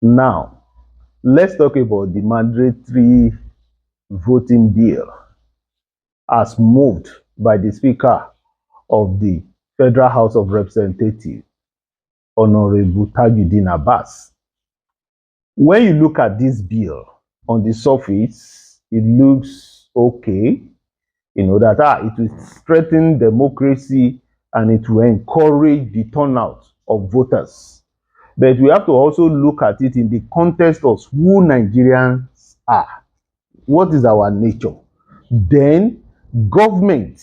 Now, let's talk about the mandatory voting bill as moved by the Speaker of the Federal House of Representatives, Honorable Tajuddin Abbas. When you look at this bill on the surface, it looks okay, that it will strengthen democracy and it will encourage the turnout of voters. But we have to also look at it in the context of who Nigerians are. What is our nature? Then government,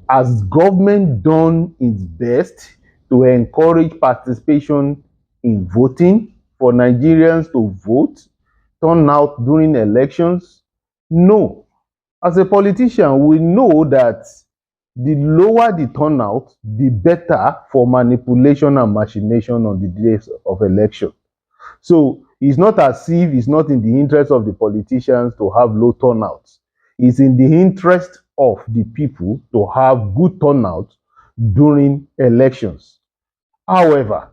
has government done its best to encourage participation in voting for Nigerians to vote, turn out during elections? No. As a politician, we know that the lower the turnout, the better for manipulation and machination on the days of election. So it's not as if it's not in the interest of the politicians to have low turnouts. It's in the interest of the people to have good turnout during elections. However,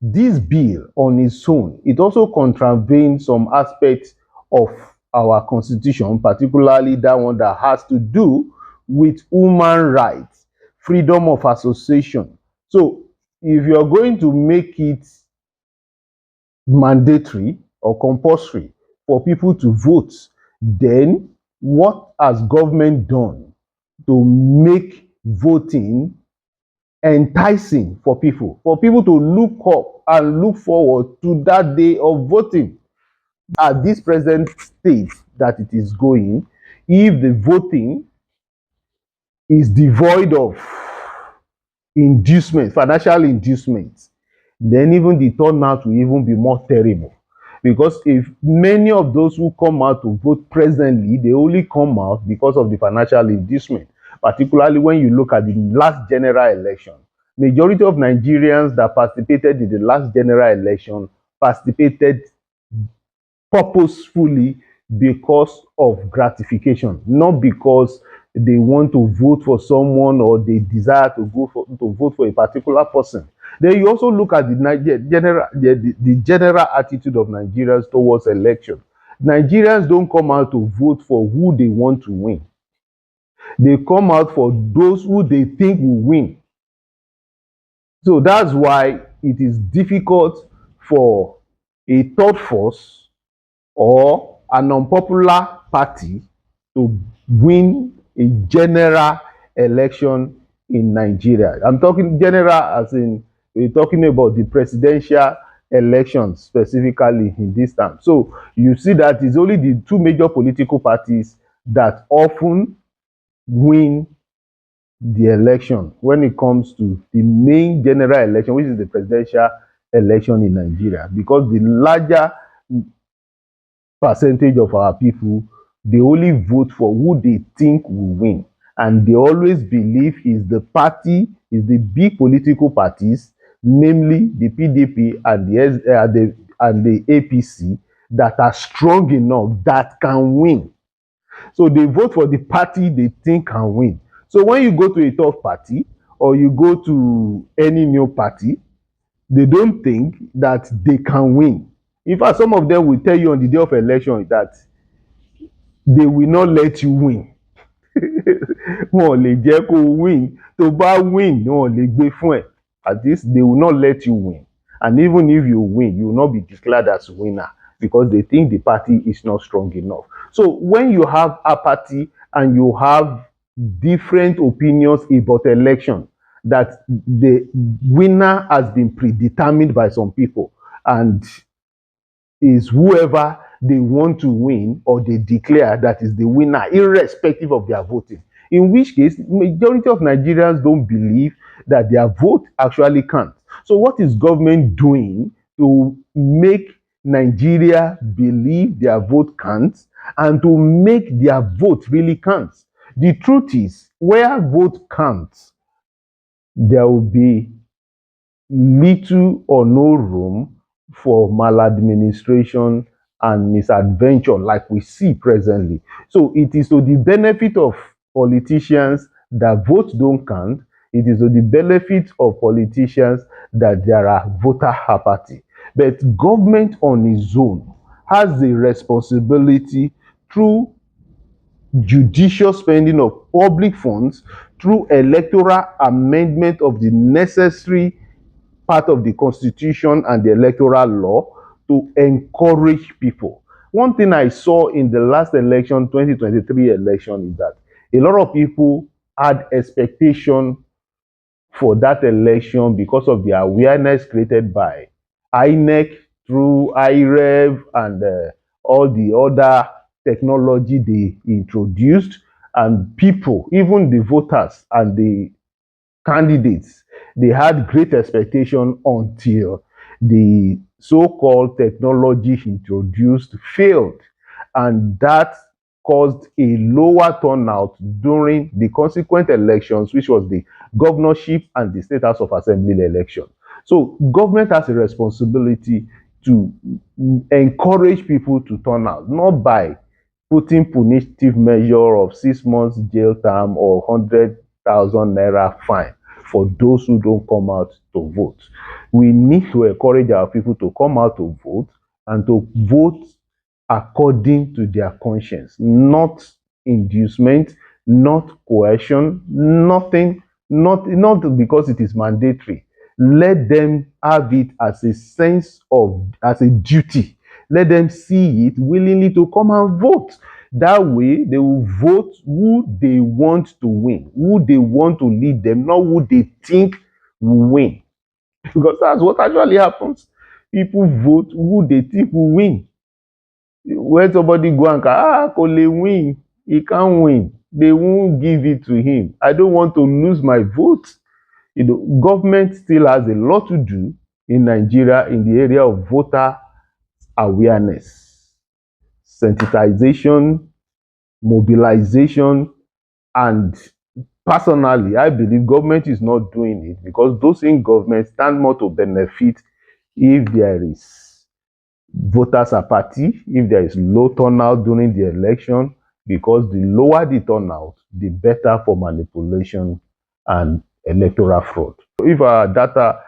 this bill on its own, it also contravenes some aspects of our constitution, particularly that one that has to do with human rights, freedom of association. So if you're going to make it mandatory or compulsory for people to vote, then what has government done to make voting enticing for people to look up and look forward to that day of voting? At this present state that it is going, if the voting is devoid of inducement, financial inducement, then even the turnout will even be more terrible. Because if many of those who come out to vote presently, they only come out because of the financial inducement, particularly when you look at the last general election. Majority of Nigerians that participated in the last general election participated purposefully because of gratification, not because they want to vote for someone or they desire to vote for a particular person. Then you also look at the general attitude of Nigerians towards election. Nigerians don't come out to vote for who they want to win. They come out for those who they think will win. So that's why it is difficult for a third force or an unpopular party to win a general election in Nigeria. I'm talking general as in we're talking about the presidential elections specifically in this time. So you see that it's only the two major political parties that often win the election when it comes to the main general election, which is the presidential election in Nigeria, because the larger percentage of our people, they only vote for who they think will win, and they always believe is the big political parties, namely the PDP and the APC, that are strong enough that can win. So they vote for the party they think can win. So when you go to a tough party or you go to any new party, they don't think that they can win. In fact, some of them will tell you on the day of election that they will not let you win. Wọn ò lè jẹ́ kó o win. Tó bá win, wọn ò lè gbé fún ẹ. At least they will not let you win. And even if you win, you will not be declared as winner because they think the party is not strong enough. So when you have apathy and you have different opinions about election, that the winner has been predetermined by some people and is whoever they want to win or they declare that is the winner, irrespective of their voting. In which case, majority of Nigerians don't believe that their vote actually counts. So what is government doing to make Nigeria believe their vote counts and to make their vote really counts? The truth is, where vote counts, there will be little or no room for maladministration and misadventure like we see presently. So it is to the benefit of politicians that votes don't count. It is to the benefit of politicians that there are voter apathy. But government on its own has the responsibility through judicious spending of public funds, through electoral amendment of the necessary part of the constitution and the electoral law to encourage people. One thing I saw in the last election, 2023 election, is that a lot of people had expectation for that election because of the awareness created by INEC through IREV and all the other technology they introduced, and people, even the voters and the candidates, they had great expectation until the so-called technology introduced failed, and that caused a lower turnout during the consequent elections, which was the governorship and the state house of assembly election. So government has a responsibility to encourage people to turn out, not by putting punitive measure of 6 months jail term or 100,000 naira fine for those who don't come out to vote. We need to encourage our people to come out to vote, and to vote according to their conscience, not inducement, not coercion, nothing, not because it is mandatory. Let them have it as a sense of, as a duty. Let them see it willingly to come and vote. That way, they will vote who they want to win, who they want to lead them, not who they think will win. Because that's what actually happens. People vote who they think will win. When somebody go and kò lè win, he can't win, they won't give it to him. I don't want to lose my vote. Government still has a lot to do in Nigeria in the area of voter awareness, sensitization, mobilization, and personally, I believe government is not doing it because those in government stand more to benefit if there is voters apathy, if there is low turnout during the election, because the lower the turnout, the better for manipulation and electoral fraud. If our data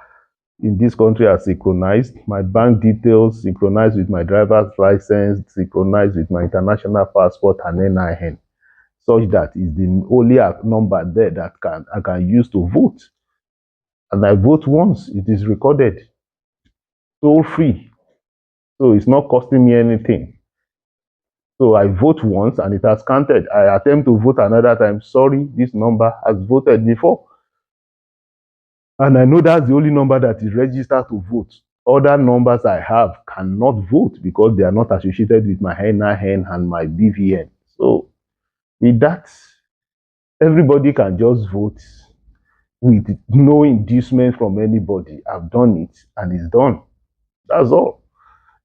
in this country are synchronized, my bank details synchronized with my driver's license, synchronized with my international passport and NIN, such that is the only number there that I can use to vote. And I vote once, it is recorded, toll free. So it's not costing me anything. So I vote once and it has counted. I attempt to vote another time. Sorry, this number has voted before. And I know that's the only number that is registered to vote. Other numbers I have cannot vote because they are not associated with my NIN and my BVN. So with that, everybody can just vote with no inducement from anybody. I've done it and it's done. That's all.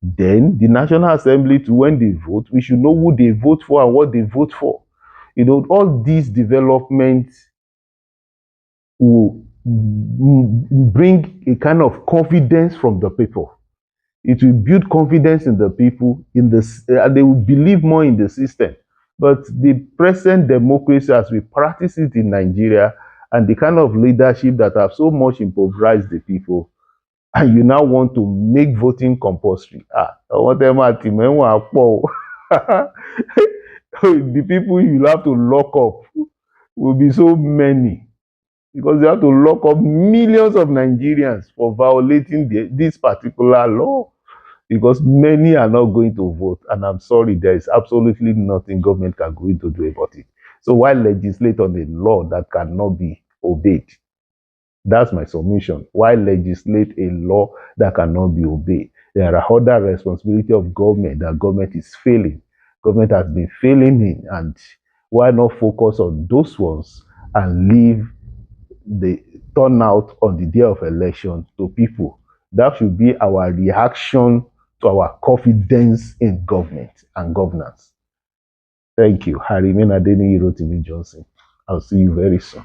Then the National Assembly, too, when they vote, we should know who they vote for and what they vote for. All these developments will bring a kind of confidence from the people. It will build confidence in the people, and they will believe more in the system. But the present democracy as we practice it in Nigeria, and the kind of leadership that have so much impoverished the people, and you now want to make voting compulsory. The people you have to lock up will be so many, because you have to lock up millions of Nigerians for violating this particular law, because many are not going to vote. And I'm sorry, there is absolutely nothing government can go to do about it. So why legislate on a law that cannot be obeyed? That's my submission. Why legislate a law that cannot be obeyed? There are other responsibility of government that government is failing. Government has been failing in, and why not focus on those ones and leave the turnout on the day of election to people? That should be our reaction to our confidence in government and governance. Thank you. I remain Adeniyi Rotimi Johnson. I'll see you very soon.